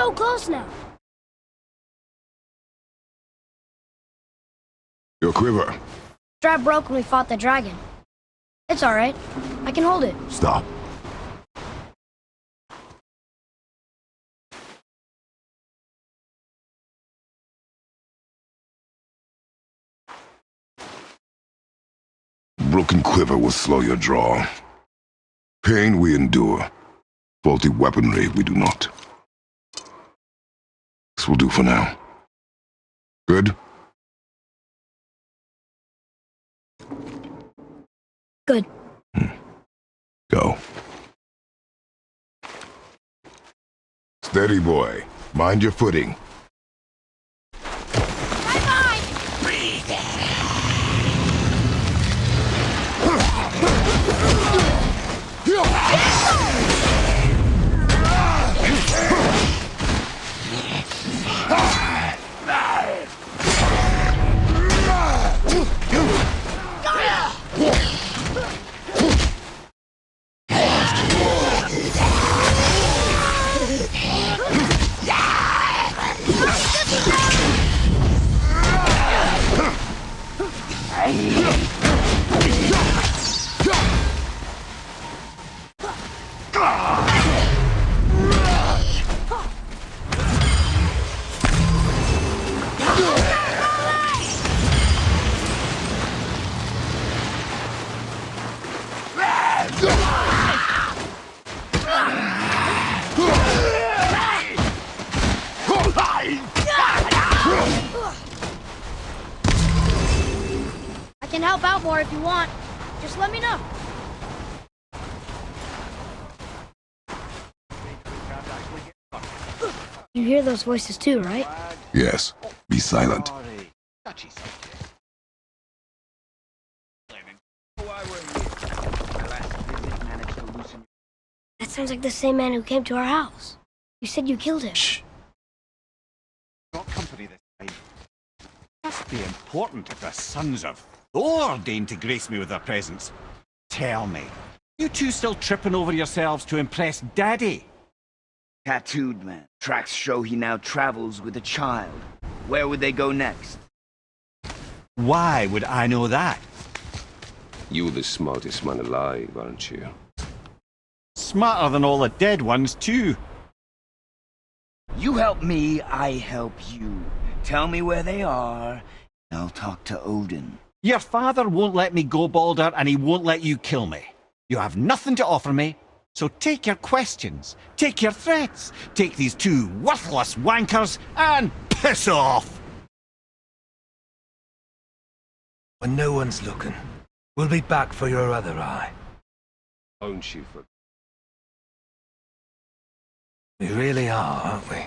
so close now. Your quiver. Strap broke when we fought the dragon. It's alright. I can hold it. Stop. Broken quiver will slow your draw. Pain we endure. Faulty weaponry we do not. This will do for now. Good? Good. Go. Steady, boy. Mind your footing. I can help out more if you want. Just let me know. You hear those voices too, right? Yes. Be silent. That sounds like the same man who came to our house. You said you killed him. Shh. Got company this time. Must be important if the sons of Thor deign to grace me with their presence. Tell me, you two still tripping over yourselves to impress Daddy? Tattooed man. Tracks show he now travels with a child. Where would they go next? Why would I know that? You're the smartest man alive, aren't you? Smarter than all the dead ones, too. You help me, I help you. Tell me where they are, and I'll talk to Odin. Your father won't let me go, Balder, and he won't let you kill me. You have nothing to offer me, so take your questions, take your threats, take these two worthless wankers, and piss off! When no one's looking, we'll be back for your other eye. Aren't you for... We really are, aren't we?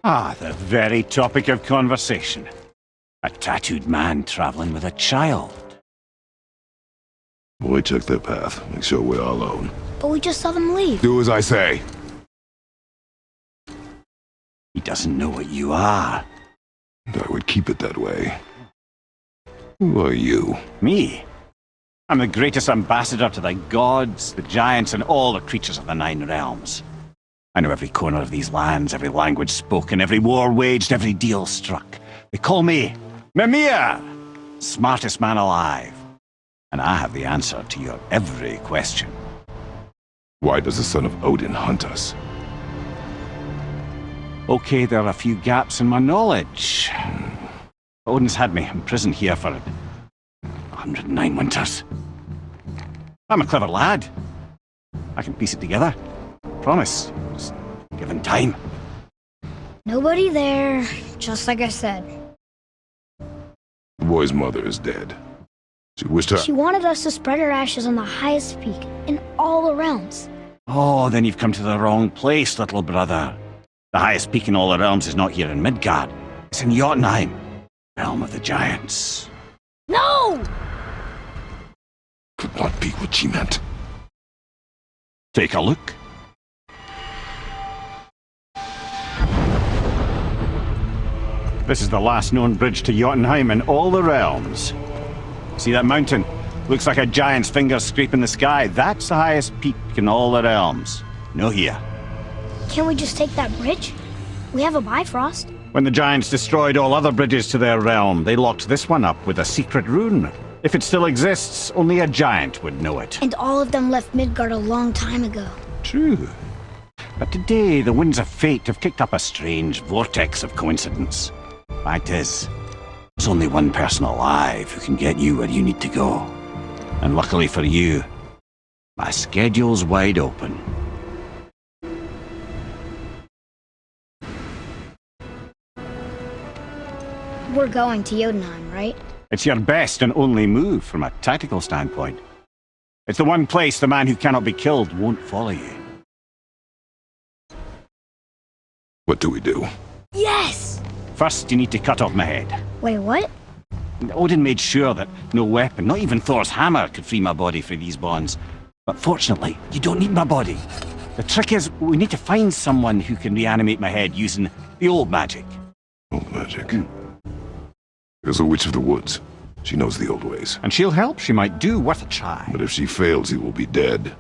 Ah, the very topic of conversation. A tattooed man traveling with a child. Boy, check their path. Make sure we're all alone. But we just saw them leave. Do as I say. He doesn't know what you are. And I would keep it that way. Who are you? Me? I'm the greatest ambassador to the gods, the giants, and all the creatures of the Nine Realms. I know every corner of these lands, every language spoken, every war waged, every deal struck. They call me Mimir, smartest man alive. And I have the answer to your every question. Why does the son of Odin hunt us? Okay, there are a few gaps in my knowledge. Odin's had me imprisoned here for 109 winters. I'm a clever lad. I can piece it together. Promise. Just given time. Nobody there, just like I said. The boy's mother is dead. She wished her... She wanted us to spread her ashes on the highest peak in all the realms. Oh, then you've come to the wrong place, little brother. The highest peak in all the realms is not here in Midgard. It's in Jotunheim, realm of the giants. No! Could not be what she meant. Take a look. This is the last known bridge to Jotunheim in all the realms. See that mountain? Looks like a giant's finger scraping the sky. That's the highest peak in all the realms. No here. Can't we just take that bridge? We have a Bifrost. When the giants destroyed all other bridges to their realm, they locked this one up with a secret rune. If it still exists, only a giant would know it. And all of them left Midgard a long time ago. True. But today, the winds of fate have kicked up a strange vortex of coincidence. Fact is, there's only one person alive who can get you where you need to go. And luckily for you, my schedule's wide open. We're going to Jotunheim, right? It's your best and only move from a tactical standpoint. It's the one place the man who cannot be killed won't follow you. What do we do? Yes! First, you need to cut off my head. Wait, what? Odin made sure that no weapon, not even Thor's hammer, could free my body from these bonds. But fortunately, you don't need my body. The trick is, we need to find someone who can reanimate my head using the old magic. Old magic. There's a witch of the woods. She knows the old ways. And she'll help. She might do worth a try. But if she fails, he will be dead.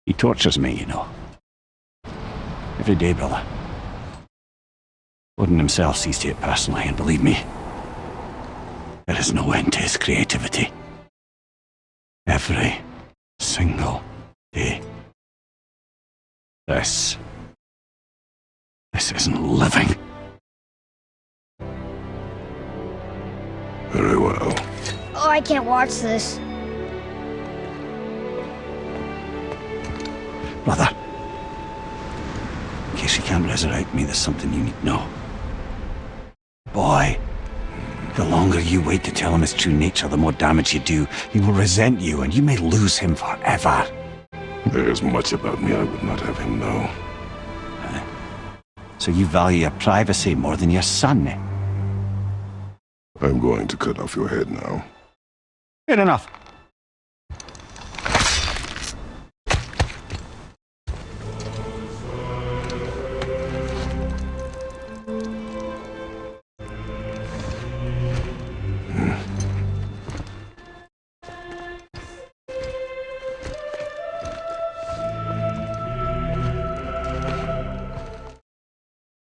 He tortures me, you know. Every day, brother. Odin himself sees to it personally, and believe me, there is no end to his creativity. Every single day. This isn't living. Very well. Oh, I can't watch this. Brother, in case you can't resurrect me, there's something you need to know. Boy, the longer you wait to tell him his true nature, the more damage you do. He will resent you, and you may lose him forever. There's much about me I would not have him know. So you value your privacy more than your son, eh? I'm going to cut off your head now. Good enough.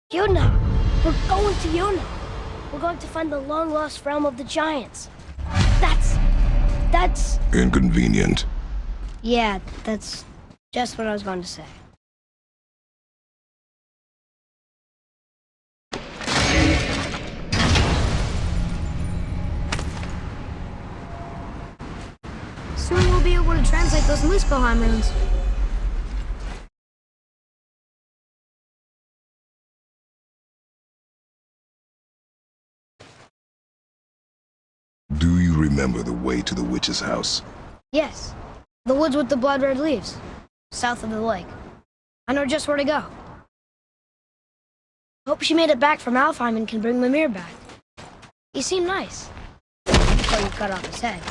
Jotunheim! We're going to Jotunheim! We're going to find the long-lost realm of the giants. That's... Inconvenient. Yeah, that's just what I was going to say. Soon we'll be able to translate those Muspelheim runes. Do you remember the way to the witch's house? Yes, the woods with the blood-red leaves, south of the lake. I know just where to go. Hope she made it back from Alfheim and can bring Mimir back. He seemed nice. Until you cut off his head.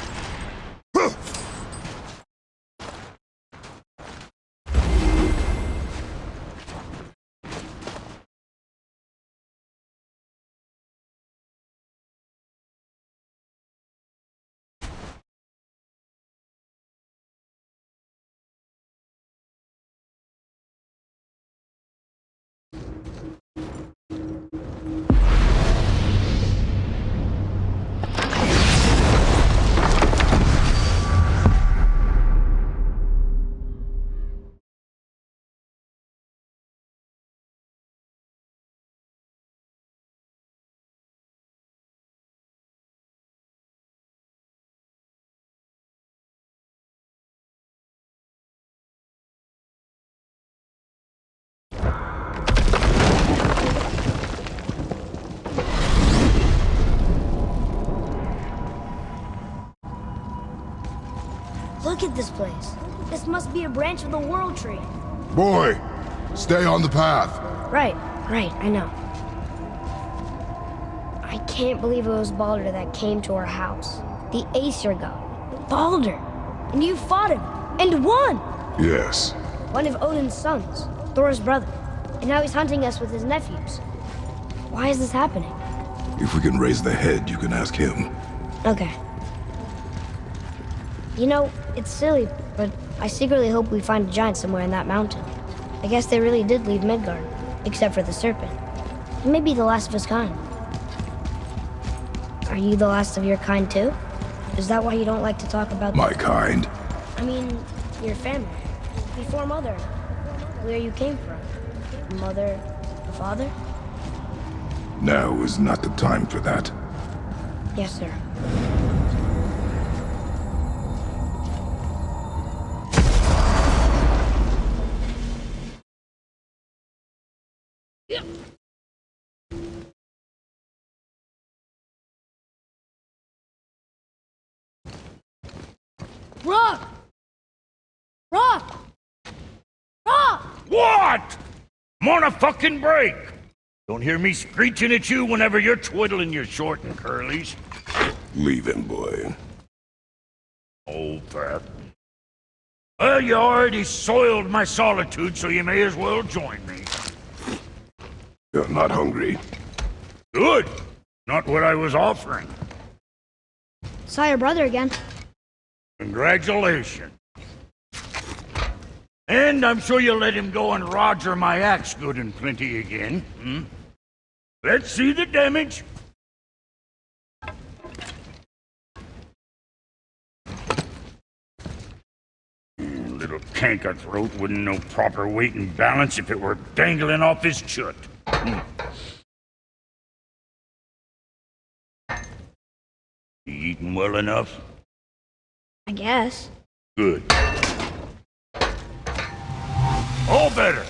Look at this place. This must be a branch of the World Tree. Boy, stay on the path. Right, I know. can't believe it was Baldur that came to our house. The Aesir god. Baldur! And you fought him, and won! Yes. One of Odin's sons, Thor's brother. And now he's hunting us with his nephews. Why is this happening? If we can raise the head, you can ask him. Okay. You know, it's silly, but I secretly hope we find a giant somewhere in that mountain. I guess they really did leave Midgard, except for the serpent. He may be the last of his kind. Are you the last of your kind too? Is that why you don't like to talk about My kind? I mean, your family. Before Mother. Where you came from. Mother, the father? Now is not the time for that. Yes, sir. Rock! Rock! Rock! What? I'm on a fucking break. Don't hear me screeching at you whenever you're twiddling your short and curlies. Leave him, boy. Oh, Pat. Well, you already soiled my solitude, so you may as well join me. You're not hungry. Good. Not what I was offering. Saw your brother again. Congratulations. And I'm sure you'll let him go and roger my axe good and plenty again. Hmm? Let's see the damage. Little canker throat wouldn't know proper weight and balance if it were dangling off his chut. Hmm. You eating well enough? I guess. Good. All better.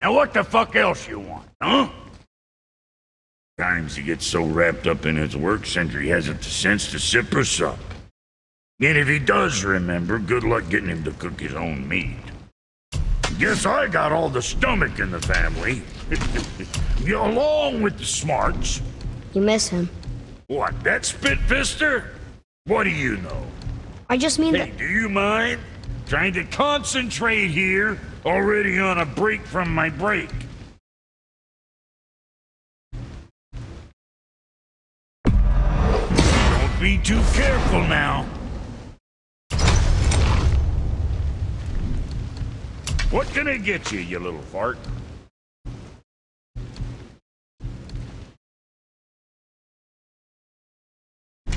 Now what the fuck else you want, huh? Times he gets so wrapped up in his work, Sentry hasn't the sense to sip or sup. And if he does remember, good luck getting him to cook his own meat. Guess I got all the stomach in the family. Along with the smarts. You miss him. What, that spit-fister? What do you know? I just mean Hey, do you mind? Trying to concentrate here, already on a break from my break. Don't be too careful now. What can I get you, you little fart?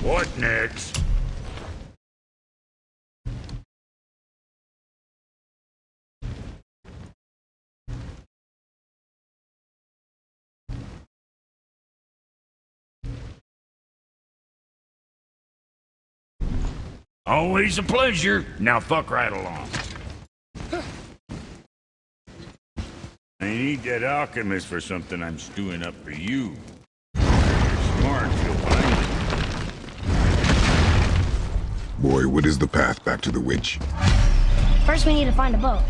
What next? Always a pleasure. Now fuck right along. I need that alchemist for something I'm stewing up for you. If you're smart, you'll find it. Boy, what is the path back to the witch? first we need to find a boat.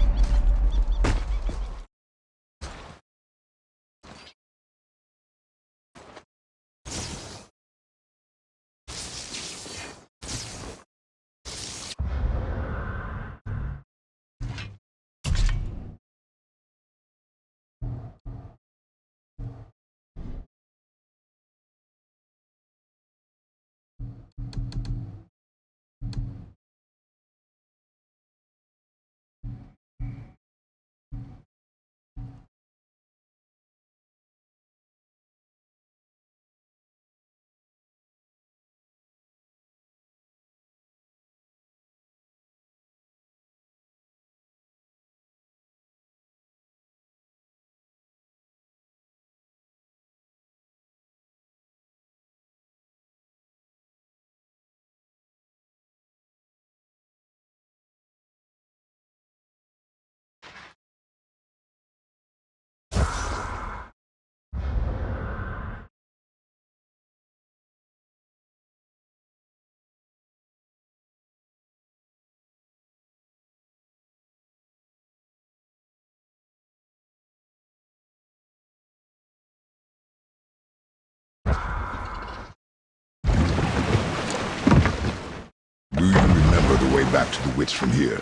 way back to the witch from here.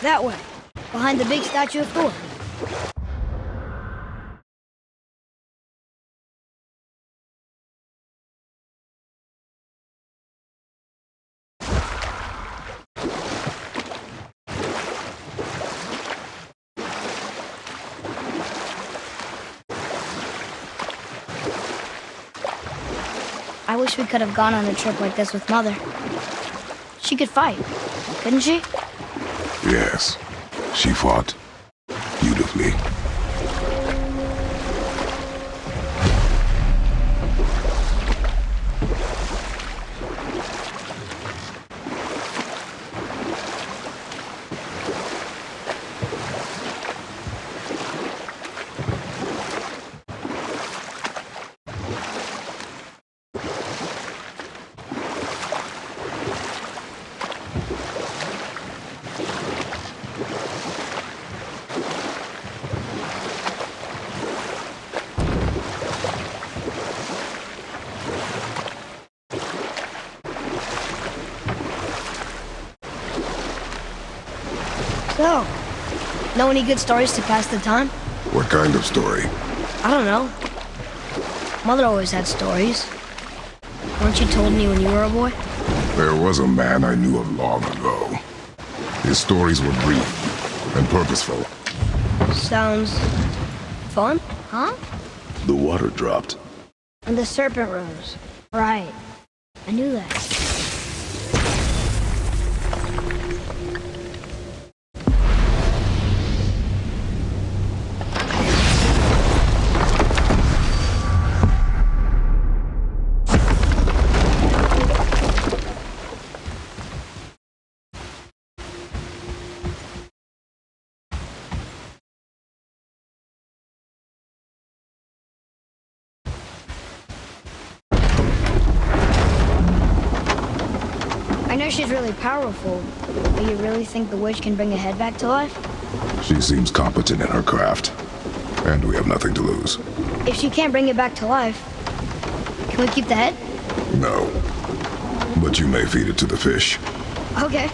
That way, behind the big statue of Thor. I wish we could have gone on a trip like this with Mother. She could fight, couldn't she? Yes, she fought beautifully. So, know any good stories to pass the time? What kind of story? I don't know. Mother always had stories. Weren't you told me when you were a boy? There was a man I knew of long ago. His stories were brief and purposeful. Sounds fun, huh? The water dropped. And the serpent rose. Right. I knew that. I know she's really powerful, but you really think the witch can bring a head back to life? She seems competent in her craft, and we have nothing to lose. If she can't bring it back to life, can we keep the head? No. But you may feed it to the fish. Okay.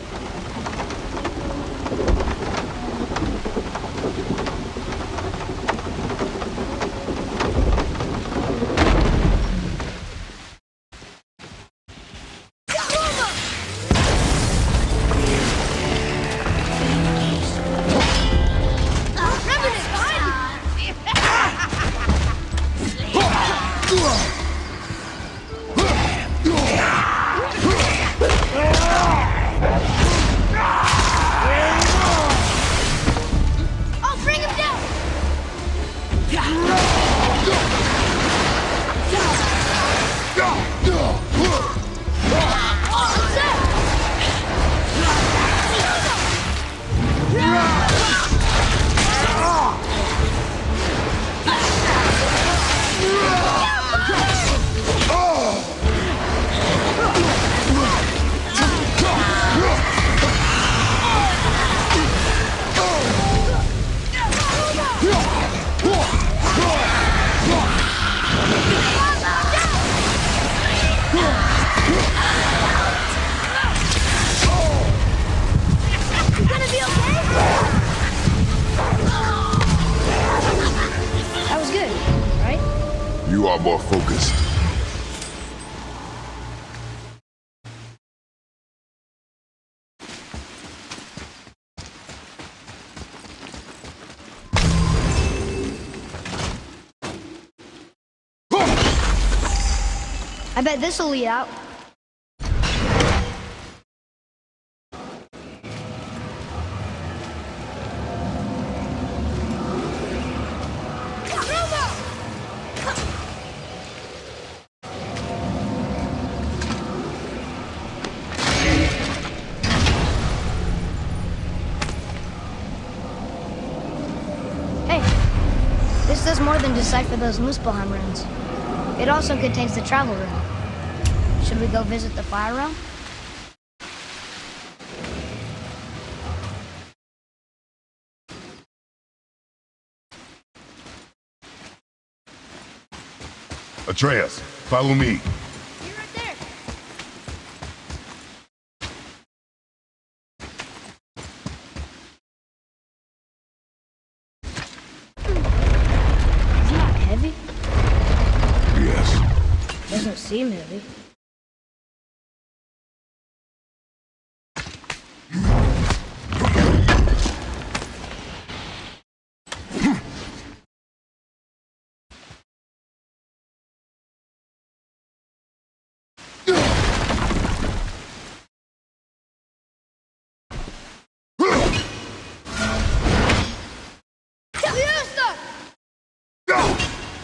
You are more focused. I bet this'll lead out. This does more than decipher those Muspelheim runes. It also contains the travel rune. Should we go visit the fire realm? Atreus, follow me. seem heavy.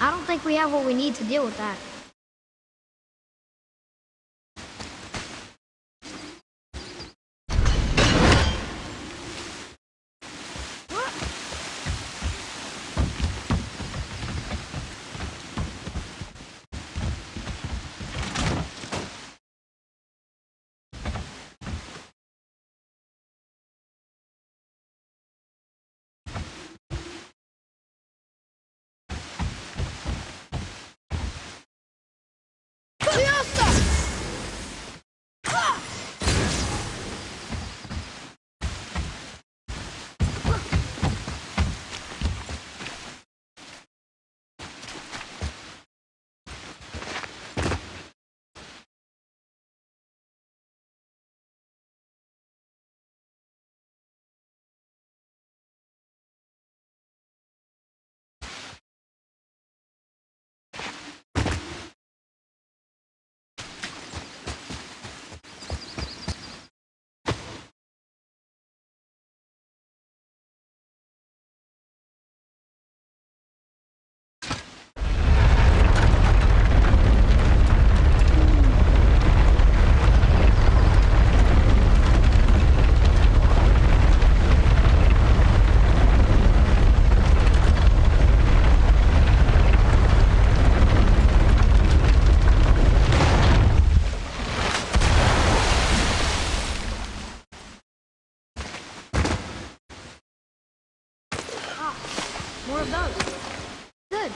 I don't think we have what we need to deal with that. More of those. Good.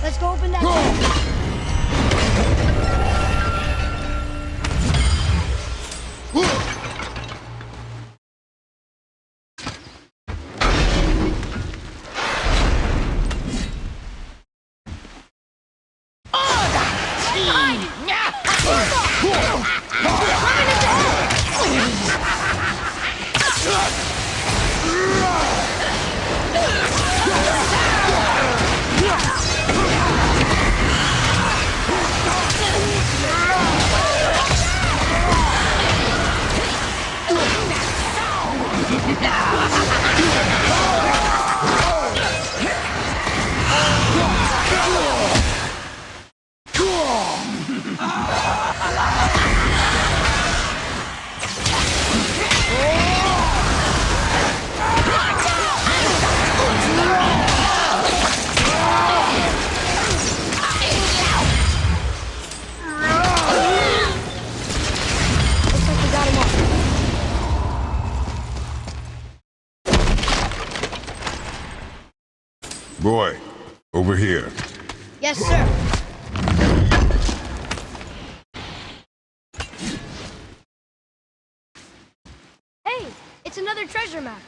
Let's go open that door. Boy, over here. Yes, sir. Hey, it's another treasure map.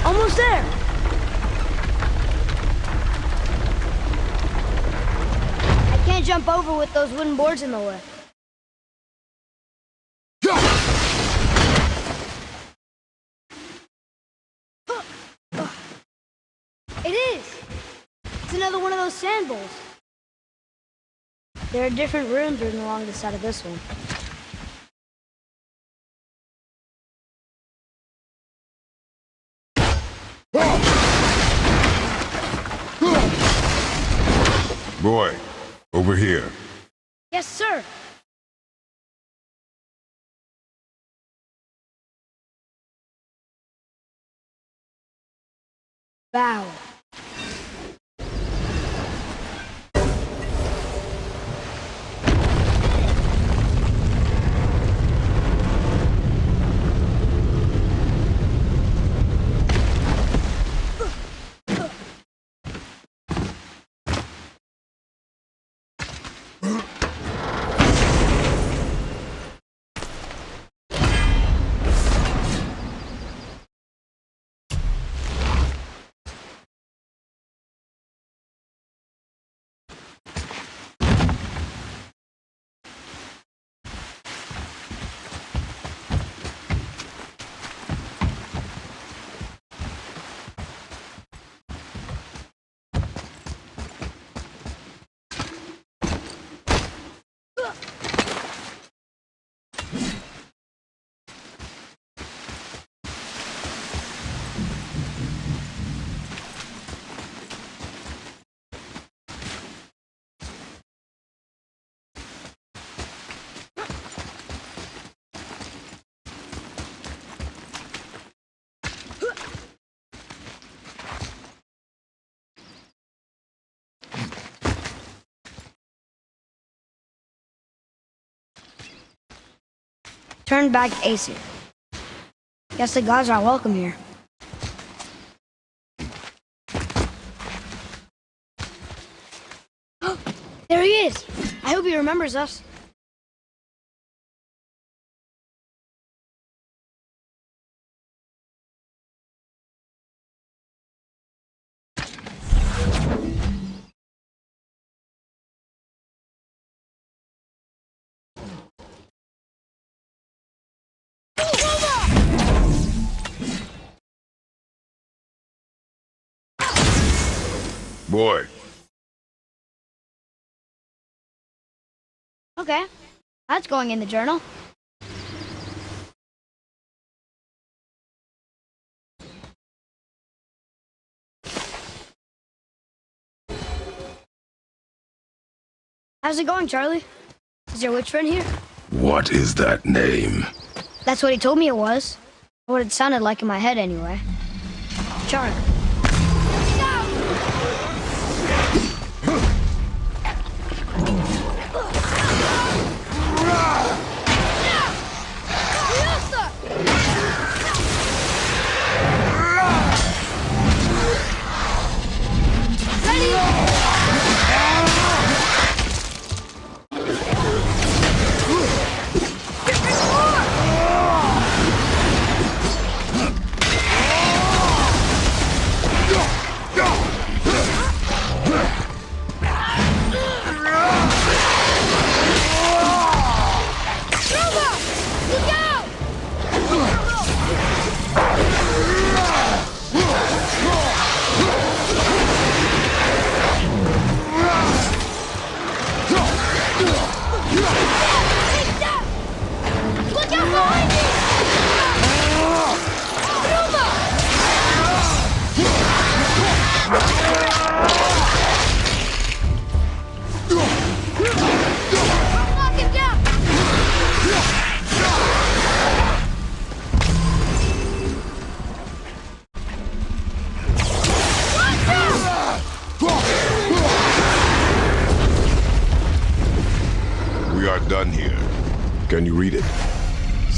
Almost there. I can't jump over with those wooden boards in the way. It is! It's another one of those sand bowls. There are different rooms running along the side of this one. Boy, over here. Yes, sir. Bow. Turn back Aesir. Guess the gods are welcome here. There he is! I hope he remembers us. Boy, Okay, that's going in the journal. How's it going, Charlie? Is your witch friend here? what is that name? That's what he told me it was. Or what it sounded like in my head, anyway. Charlie.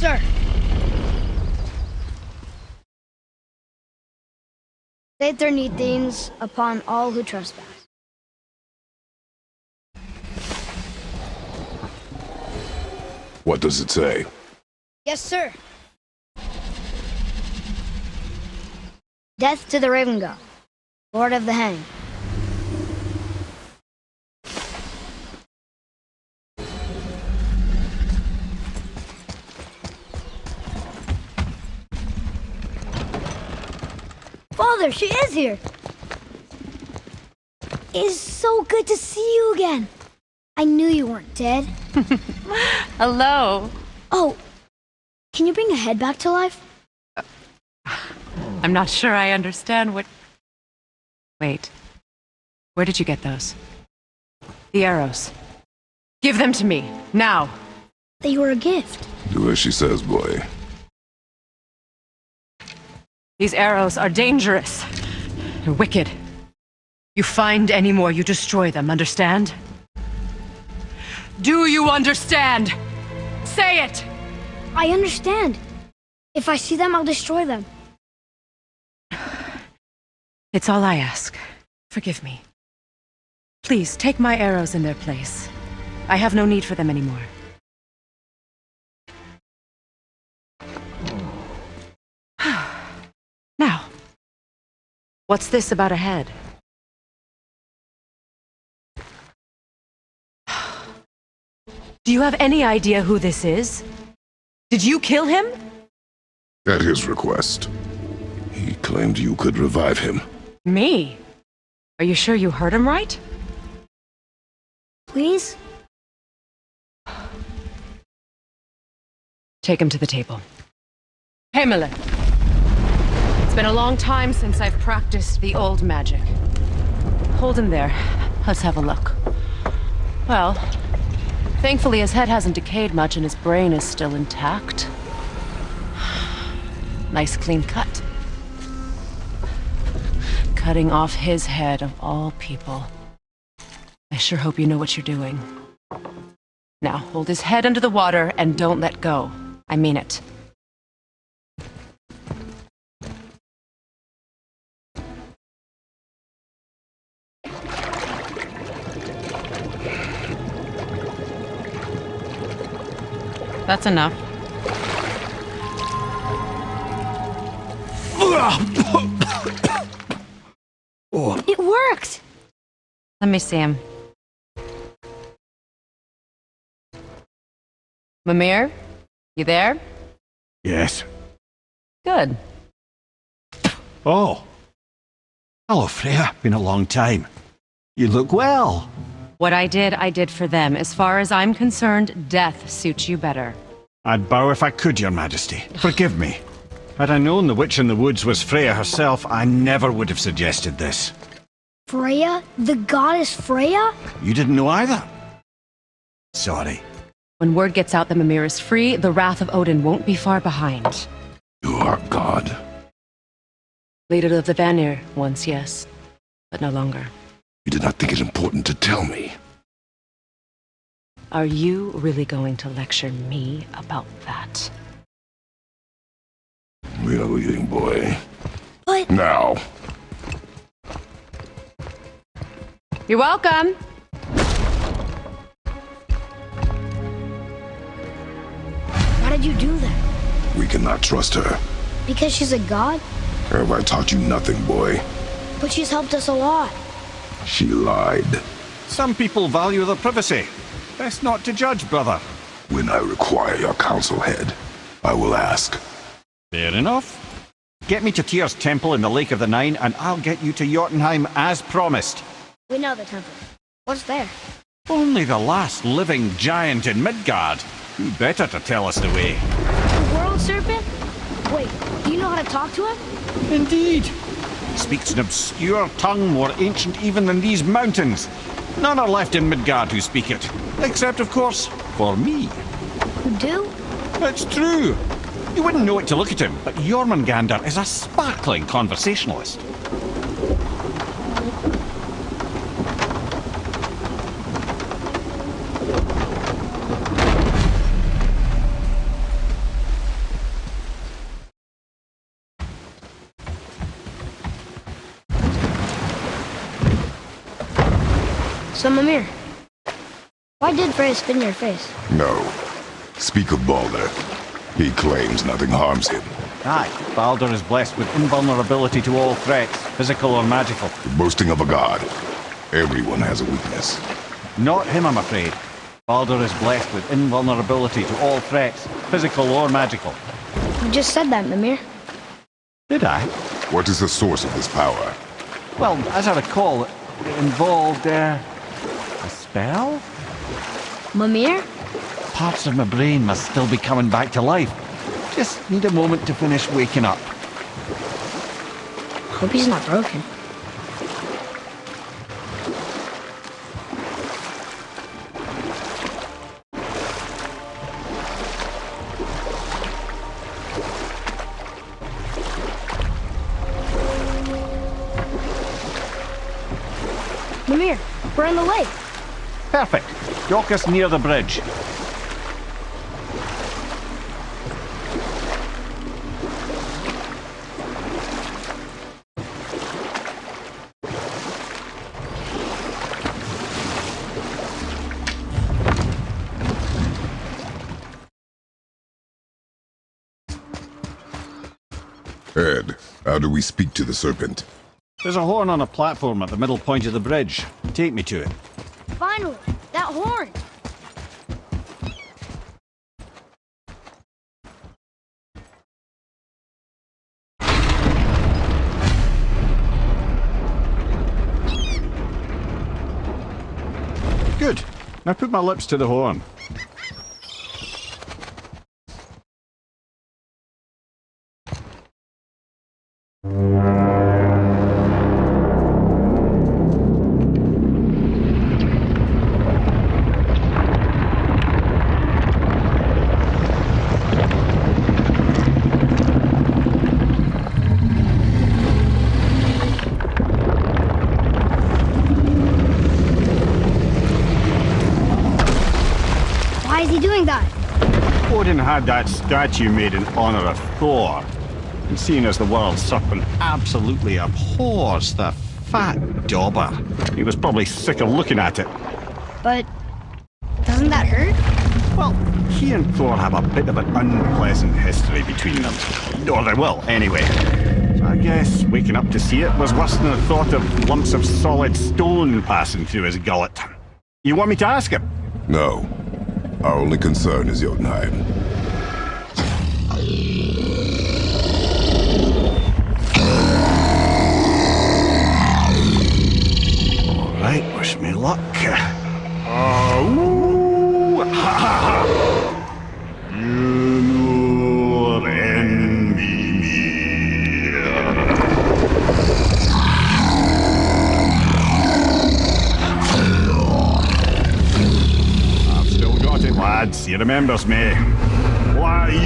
sir. Say things upon all who trespass. What does it say? Yes, sir. Death to the Raven God, Lord of the Hang. Father, she is here. It is so good to see you again. I knew you weren't dead. Hello. Oh, can you bring a head back to life? I'm not sure I understand what... Wait. Where did you get those? The arrows. Give them to me, now. They were a gift. Do as she says, boy. These arrows are dangerous. They're wicked. You find any more, you destroy them, understand? Do you understand? Say it! I understand. If I see them, I'll destroy them. It's all I ask. Forgive me. Please, take my arrows in their place. I have no need for them anymore. Now, what's this about a head? Do you have any idea who this is? Did you kill him? At his request. He claimed you could revive him. Me? Are you sure you heard him right? Please? Take him to the table. Hamlet. It's been a long time since I've practiced the old magic. Hold him there. Let's have a look. Well, thankfully his head hasn't decayed much and his brain is still intact. Nice clean cut. Cutting off his head of all people. I sure hope you know what you're doing. Now, hold his head under the water and don't let go. I mean it. That's enough. It worked! Let me see him. Mimir? You there? Yes. Good. Oh. Hello, Freya. Been a long time. You look well. What I did for them. As far as I'm concerned, death suits you better. I'd bow if I could, Your Majesty. Forgive me. Had I known the witch in the woods was Freya herself, I never would have suggested this. Freya? The goddess Freya? You didn't know either? Sorry. When word gets out that Mimir is free, the wrath of Odin won't be far behind. You are God. Leader of the Vanir, once yes, but no longer. You did not think it important to tell me. Are you really going to lecture me about that? We are leaving, boy. But... Now. You're welcome! Why did you do that? We cannot trust her. Because she's a god? Have I taught you nothing, boy? But she's helped us a lot. She lied. Some people value their privacy. Best not to judge, brother. When I require your council head, I will ask. Fair enough. Get me to Tyr's temple in the Lake of the Nine, and I'll get you to Jotunheim as promised. We know the temple. What's there? Only the last living giant in Midgard. Who better to tell us the way? The world serpent? Wait, do you know how to talk to him? Indeed. He speaks an obscure tongue more ancient even than these mountains. None are left in Midgard who speak it. Except, of course, for me. You do? It's true. You wouldn't know it to look at him, but Jormungandr is a sparkling conversationalist. So, Mimir, why did Freya spit in your face? No. Speak of Balder. He claims nothing harms him. Aye, Baldur is blessed with invulnerability to all threats, physical or magical. The boasting of a god. Everyone has a weakness. Not him, I'm afraid. Baldur is blessed with invulnerability to all threats, physical or magical. You just said that, Mimir. Did I? What is the source of this power? Well, as I recall, it involved, a spell? Mimir? Parts of my brain must still be coming back to life. Just need a moment to finish waking up. Hope he's not broken. Mimir, we're on the lake. Perfect. Dock us near the bridge. Ed, how do we speak to the serpent? There's a horn on a platform at the middle point of the bridge. Take me to it. Finally, that horn. Good. Now put my lips to the horn. Why is he doing that? Odin had that statue made in honor of Thor. And seeing as the world serpent absolutely abhors the fat dauber, he was probably sick of looking at it. But doesn't that hurt? Well, he and Thor have a bit of an unpleasant history between them. Or they will, anyway. So I guess waking up to see it was worse than the thought of lumps of solid stone passing through his gullet. You want me to ask him? No. Our only concern is Jotunheim. All right, wish me luck. Mimir and Mimir. I've still got it, lads. He remembers me. Why you?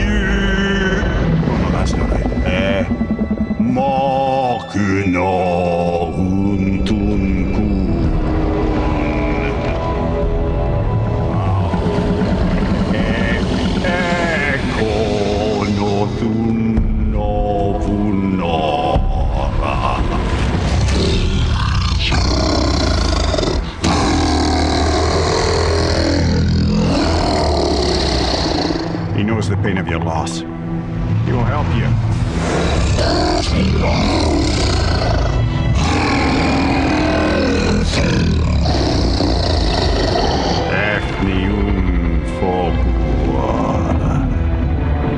Oh, no, that's not right. Makuna Untunku. He knows the pain of your loss. He will help you.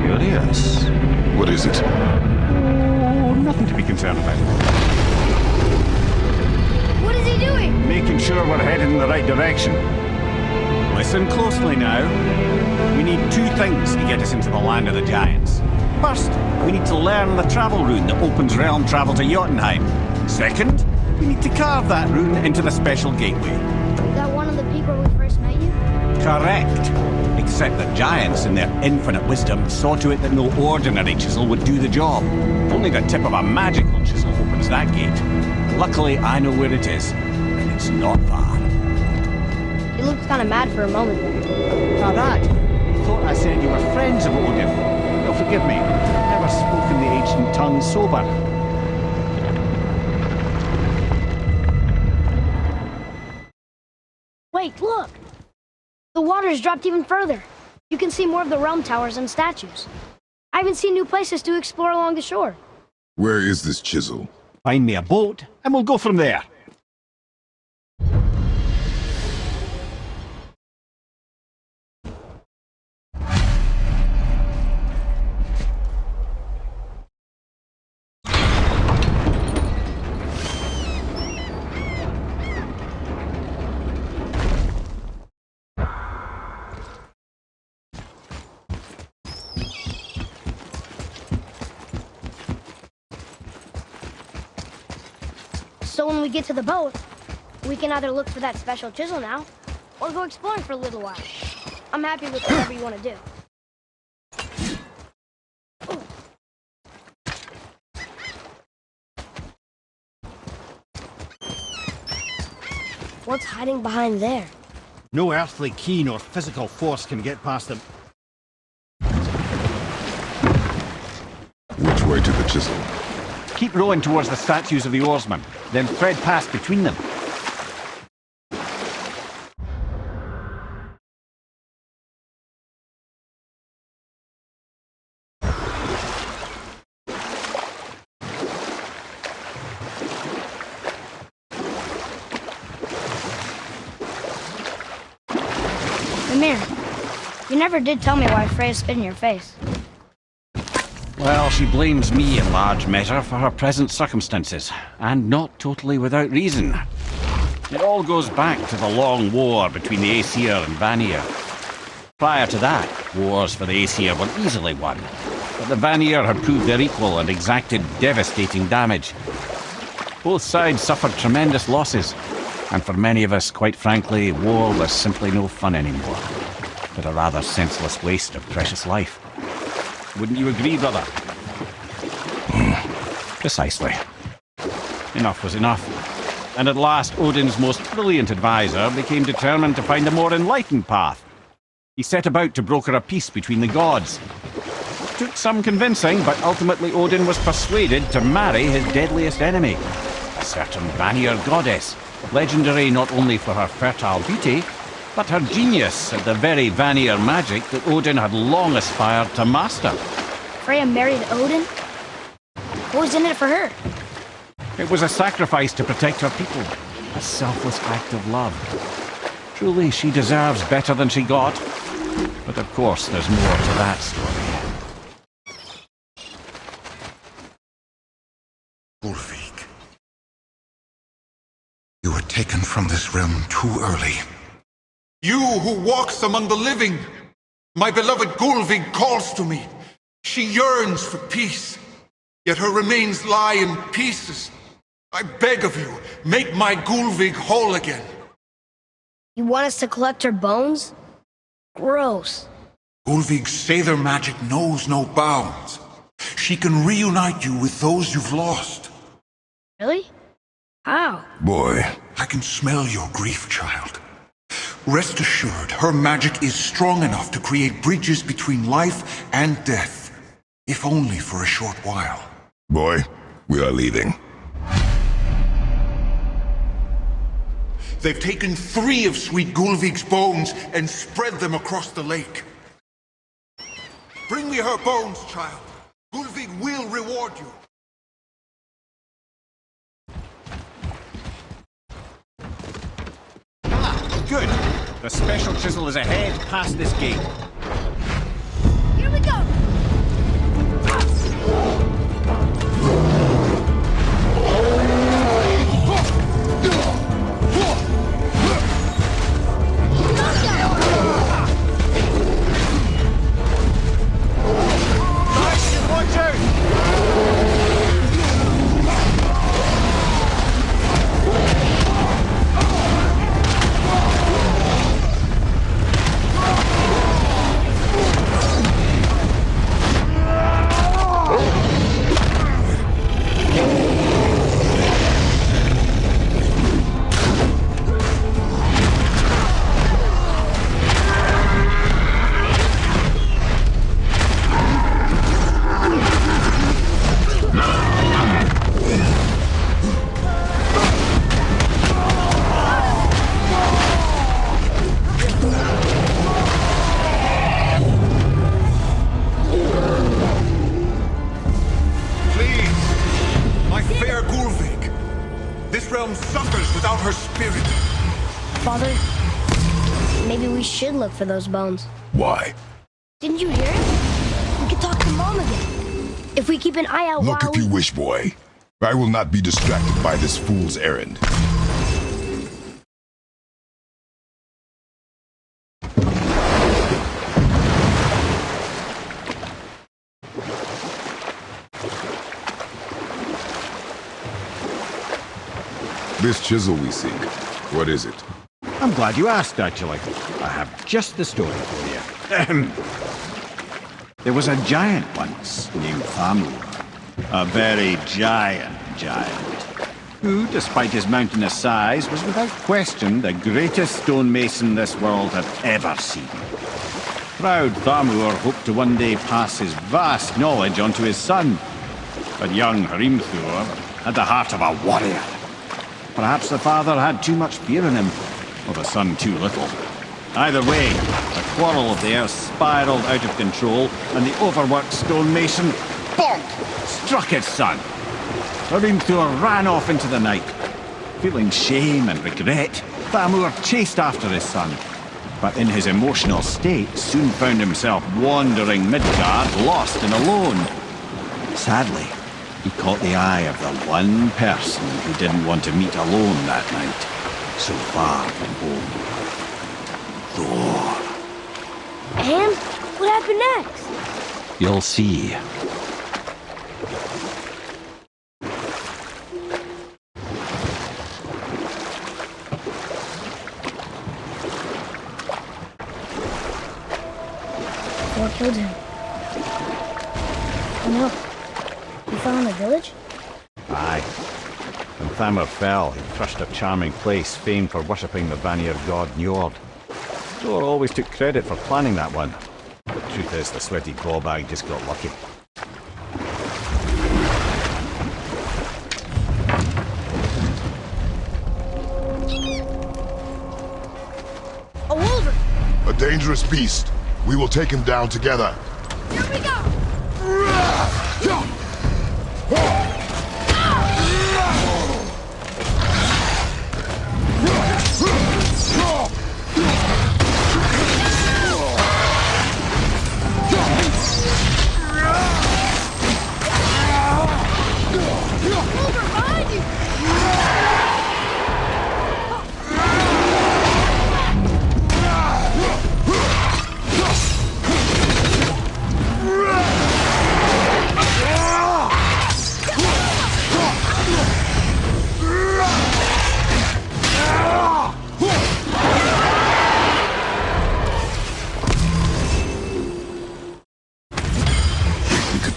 Curious. What is it? Oh, nothing to be concerned about. What is he doing? Making sure we're headed in the right direction. Listen closely now. We need two things to get us into the land of the giants. First, we need to learn the travel rune that opens realm travel to Jotunheim. Second, we need to carve that rune into the special gateway. Is that one of the peak where we first met you? Correct. Except the giants, in their infinite wisdom, saw to it that no ordinary chisel would do the job. Only the tip of a magical chisel opens that gate. Luckily, I know where it is, and it's not far. You looked kind of mad for a moment there. Now that, I thought I said you were friends of Odin. Well, forgive me, I've never spoken the ancient tongue sober. Wait, look! The water's dropped even further. You can see more of the realm towers and statues. I haven't seen new places to explore along the shore. Where is this chisel? Find me a boat, and we'll go from there. So when we get to the boat, we can either look for that special chisel now, or go exploring for a little while. I'm happy with whatever you want to do. What's hiding behind there? No earthly key nor physical force can get past them. Which way to the chisel? Keep rowing towards the statues of the oarsmen, then thread past between them. Mimir, you never did tell me why Freya spit in your face. Well, she blames me in large measure for her present circumstances, and not totally without reason. It all goes back to the long war between the Aesir and Vanir. Prior to that, wars for the Aesir were easily won, but the Vanir had proved their equal and exacted devastating damage. Both sides suffered tremendous losses, and for many of us, quite frankly, war was simply no fun anymore, but a rather senseless waste of precious life. Wouldn't you agree, brother? Precisely. Enough was enough. And at last, Odin's most brilliant advisor became determined to find a more enlightened path. He set about to broker a peace between the gods. It took some convincing, but ultimately Odin was persuaded to marry his deadliest enemy, a certain Vanir goddess, legendary not only for her fertile beauty, but her genius at the very Vanir magic that Odin had long aspired to master. Freya married Odin? What was in it for her? It was a sacrifice to protect her people, a selfless act of love. Truly, she deserves better than she got. But of course, there's more to that story. Ulvik, you were taken from this realm too early. You who walks among the living! My beloved Gulvig calls to me. She yearns for peace, yet her remains lie in pieces. I beg of you, make my Gulvig whole again. You want us to collect her bones? Gross. Gulvig's Seither magic knows no bounds. She can reunite you with those you've lost. Really? How? Boy. I can smell your grief, child. Rest assured, her magic is strong enough to create bridges between life and death, if only for a short while. Boy, we are leaving. They've taken 3 of sweet Gulvig's bones and spread them across the lake. Bring me her bones, child. Gulvig will reward you. Good. The special chisel is ahead, past this gate. Here we go! Watch out! her spirit. Father, maybe we should look for those bones. Why? Didn't you hear it? We could talk to Mom again. If we keep an eye out Look while if you wish, boy. I will not be distracted by this fool's errand. This chisel we seek, what is it? I'm glad you asked, actually. I have just the story for you. There was a giant once named Thamur. A very giant, who, despite his mountainous size, was without question the greatest stonemason this world had ever seen. Proud Thamur hoped to one day pass his vast knowledge on to his son. But young Hrimthur had the heart of a warrior. Perhaps the father had too much fear in him, or the son too little. Either way, the quarrel of theirs spiraled out of control, and the overworked stonemason, bonk, struck his son. Hrimthur ran off into the night. Feeling shame and regret, Thamur chased after his son, but in his emotional state soon found himself wandering Midgard, lost and alone. Sadly, he caught the eye of the one person he didn't want to meet alone that night, so far from home. Thor. And what happened next? You'll see. Thor killed him. Oh no. He fell in the village? Aye. When Thamur fell, he crushed a charming place famed for worshipping the Vanir god Njord. Thor always took credit for planning that one. The truth is, the sweaty ballbag just got lucky. A wolverine! A dangerous beast. We will take him down together. Here we go!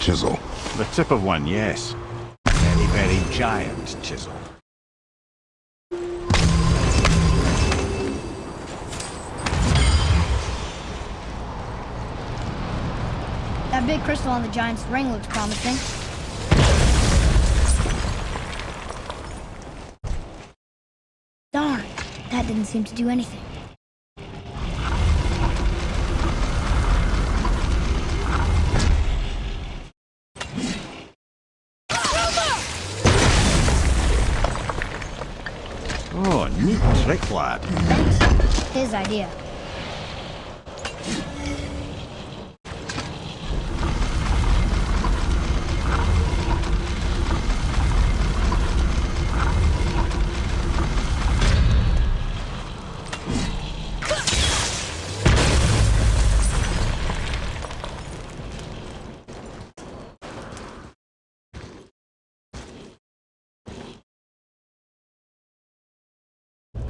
Chisel. The tip of one, yes. Very, very giant chisel. That big crystal on the giant's ring looks promising. Darn, that didn't seem to do anything. Oh, neat trick, lad. Thanks. His idea.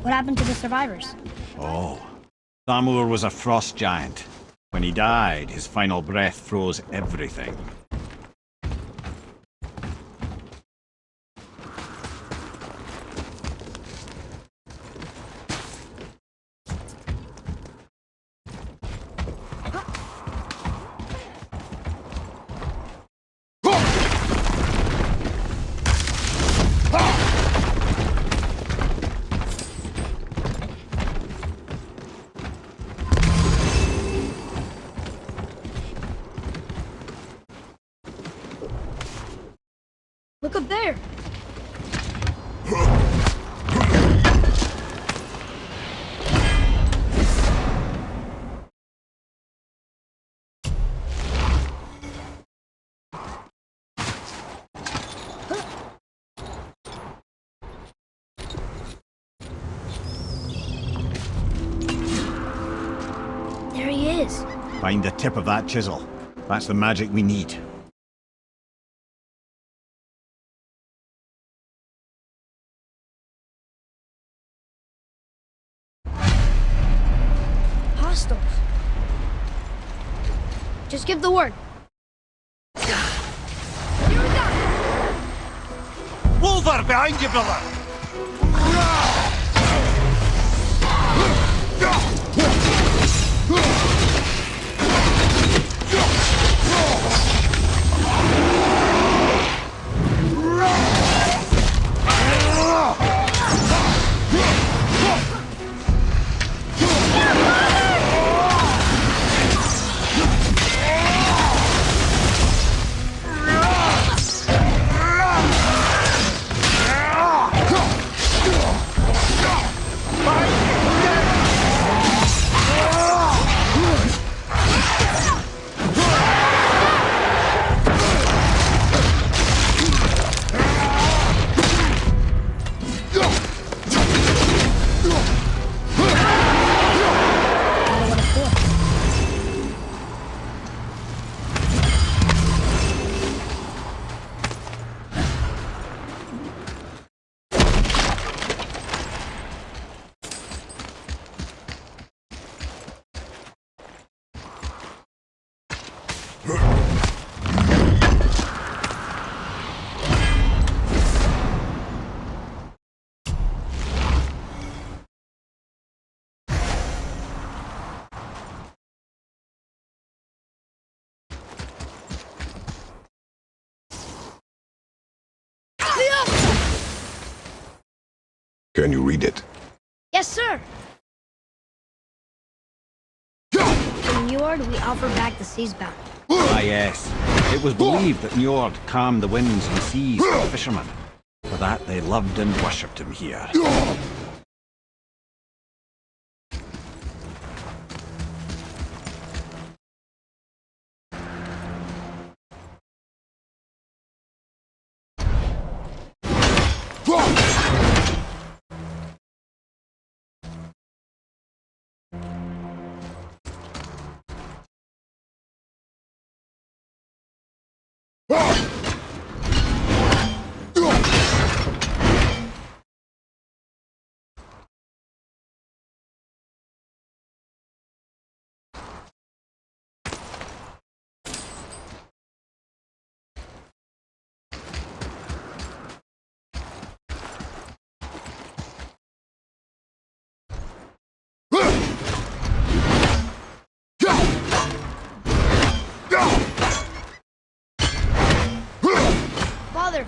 What happened to the survivors? Oh, Thamur was a frost giant. When he died, his final breath froze everything. Look up there! Find the tip of that chisel. That's the magic we need. Hostiles. Just give the word. Wolver, behind you, brother! Can you read it? Yes, sir. In Njord, we offer back the sea's bounty. Ah, yes. It was believed that Njord calmed the winds and seas for the fishermen. For that, they loved and worshipped him here. Father!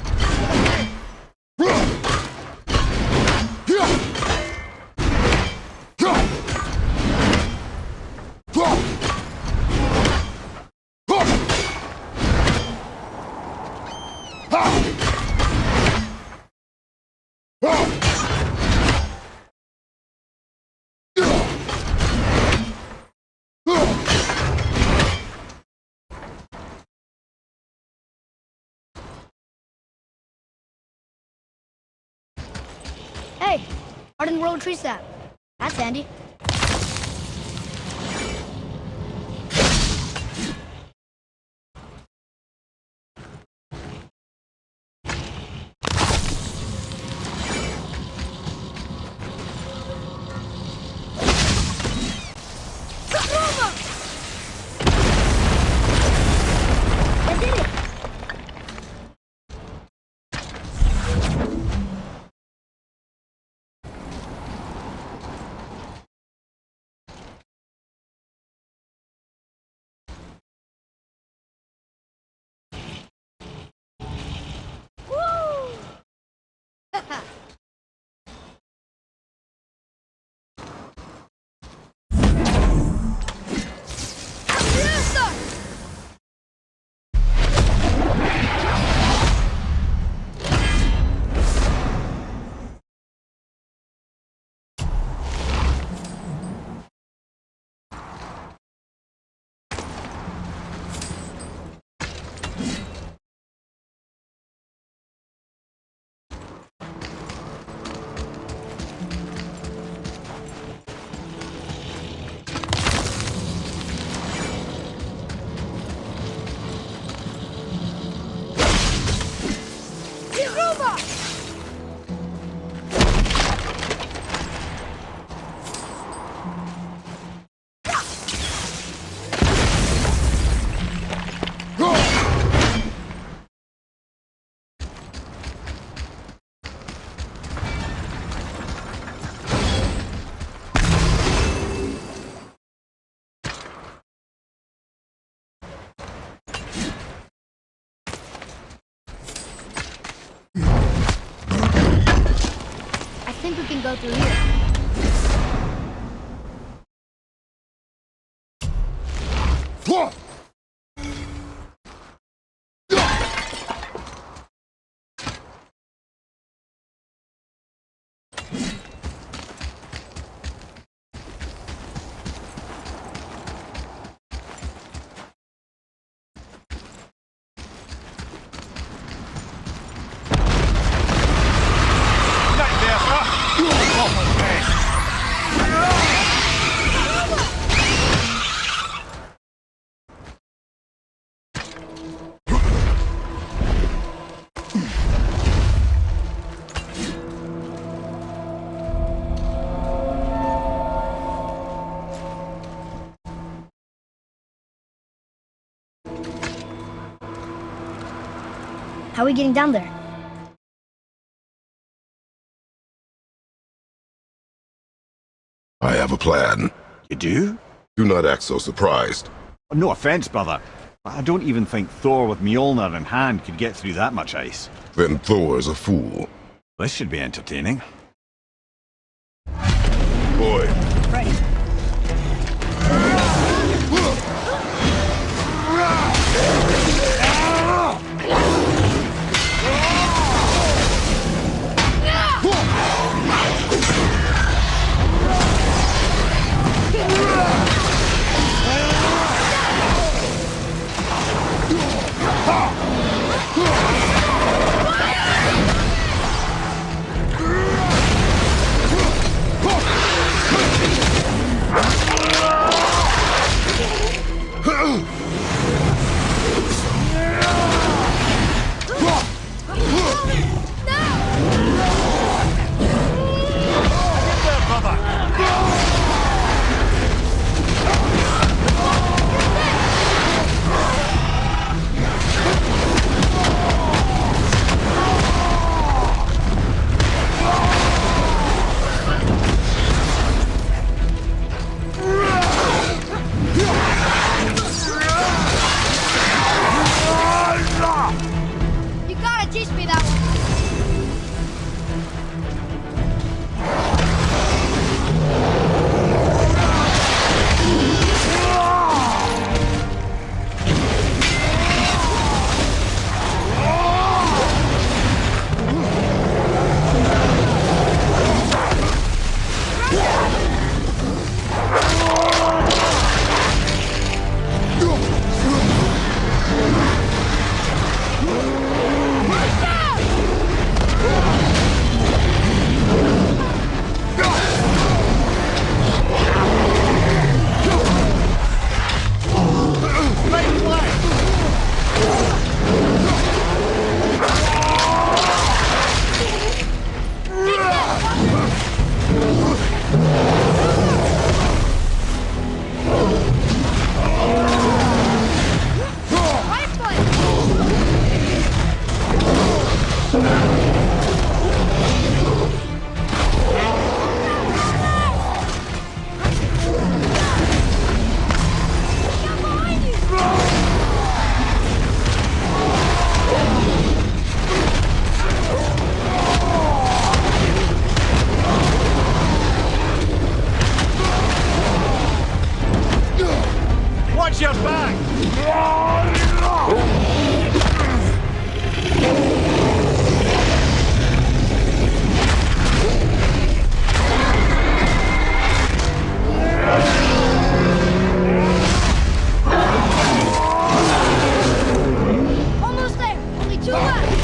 Hey, hardened road tree sap. That's handy. I did it! think we can go through here. How are we getting down there? I have a plan. You do? Do not act so surprised. No offense, brother. But I don't even think Thor with Mjolnir in hand could get through that much ice. Then Thor's a fool. This should be entertaining. Boy. Right. Watch your back! Almost there. Only two left.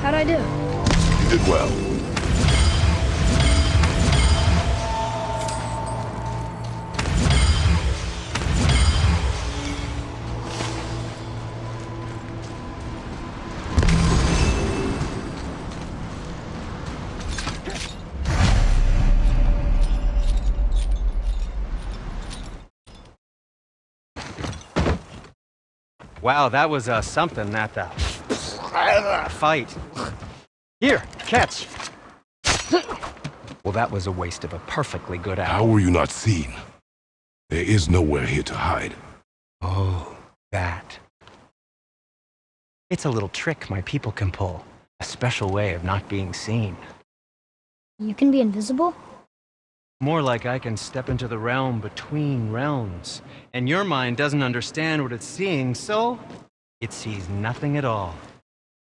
How'd I do? You did well. Wow, that was something, that fight. Here, catch. Well, that was a waste of a perfectly good How hour. were you not seen? There is nowhere here to hide. Oh, that. It's a little trick my people can pull. A special way of not being seen. You can be invisible? More like I can step into the realm between realms, and your mind doesn't understand what it's seeing, so it sees nothing at all.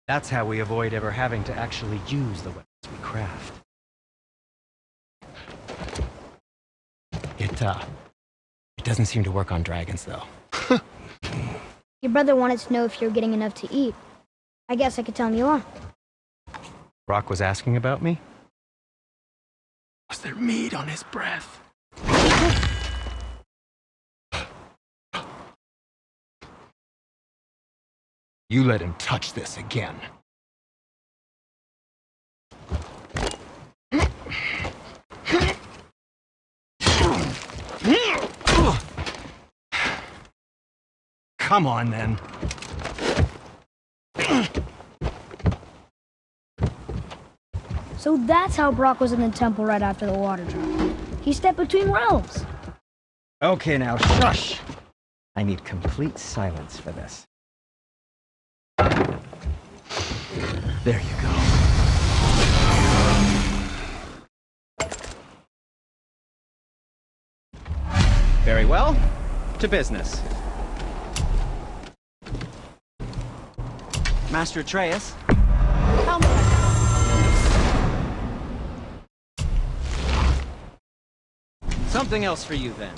That's how we avoid ever having to actually use the weapons we craft. It doesn't seem to work on dragons, though. Your brother wanted to know if you're getting enough to eat. I guess I could tell him you are. Brock was asking about me? Was there meat on his breath? You let him touch this again. Come on, then. So that's how Brock was in the temple right after the water drop. He stepped between realms. Okay, now shush! I need complete silence for this. There you go. Very well. To business. Master Atreus, how may I... Something else for you, then.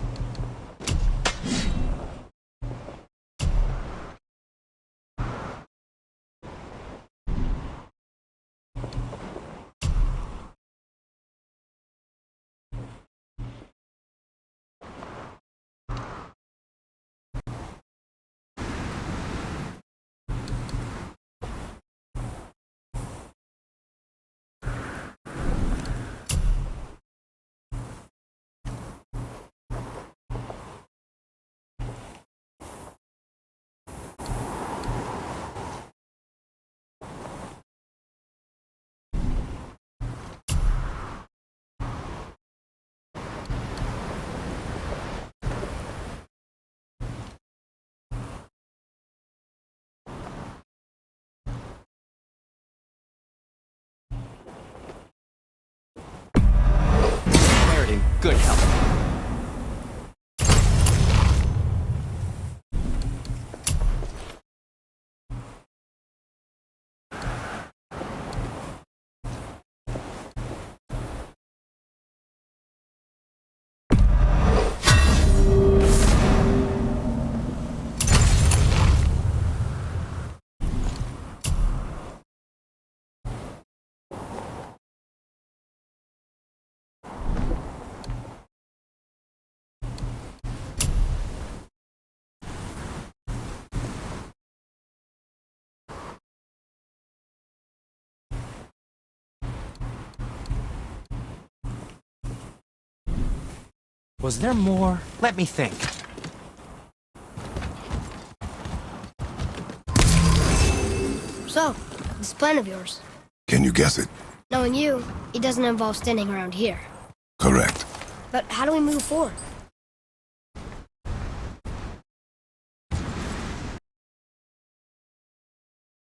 In good health. Was there more? Let me think. So, this plan of yours. Can you guess it? Knowing you, it doesn't involve standing around here. Correct. But how do we move forward?